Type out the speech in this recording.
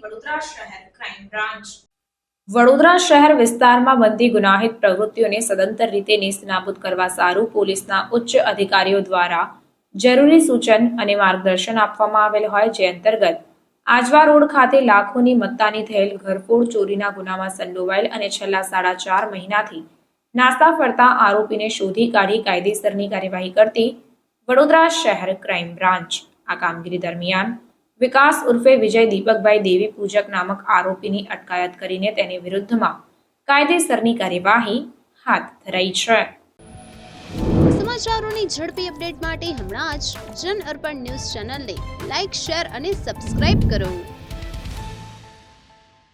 વડોદરા શહેર crime branch Vadodara શહેર વિસ્તારમાં બનતી ગુનાહિત પ્રવૃત્તિઓને સદંતર રીતે નેસ્તનાબૂદ કરવા સારું પોલીસના ઉચ્ચ અધિકારીઓ દ્વારા જરૂરી સૂચન અને માર્ગદર્શન આપવામાં આવેલ હોય, જે અંતર્ગત આજવા રોડ ખાતે લાખોની મત્તાની થયેલ ઘરફોડ ચોરીના ગુનામાં સંડોવાયેલ અને છેલ્લા 4.5 મહિનાથી નાસ્તા ફરતા આરોપીને શોધી કાઢી કાયદેસરની કાર્યવાહી કરતી વડોદરા શહેર ક્રાઇમ બ્રાન્ચ આ કામગીરી દરમિયાન વિકાસ ઉર્ફે વિજય દીપકભાઈ દેવી પૂજક નામક આરોપીની અટકાયત કરીને તેની વિરુદ્ધમાં કાયદેસરની કાર્યવાહી હાથ ધરાઈ છે. સમાચારોની ઝડપી અપડેટ માટે હમણાં જ જન અર્પણ ન્યૂઝ ચેનલને લાઇક, શેર અને સબસ્ક્રાઇબ કરો.